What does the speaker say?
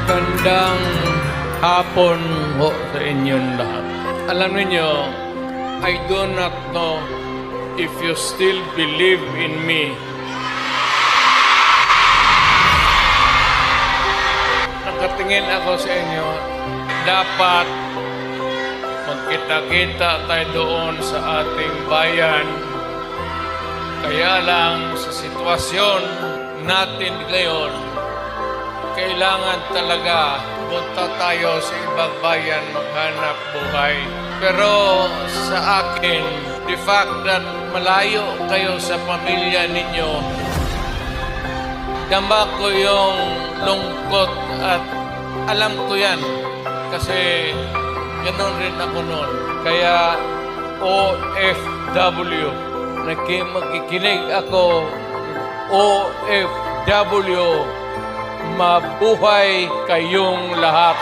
Magandang hapon ho sa inyong lahat. Alam niyo, I do not know if you still believe in me. Nakatingin ako sa inyo, dapat magkita-kita tayo doon sa ating bayan. Kaya lang sa sitwasyon natin ngayon, kailangan talaga punta tayo sa ibang bayan maghanap buhay. Pero sa akin, the fact that malayo kayo sa pamilya ninyo, dama ko yung lungkot at alam ko yan. Kasi ganoon rin ako noon. Kaya OFW, magkikinig ako, OFW, mabuhay kayong lahat.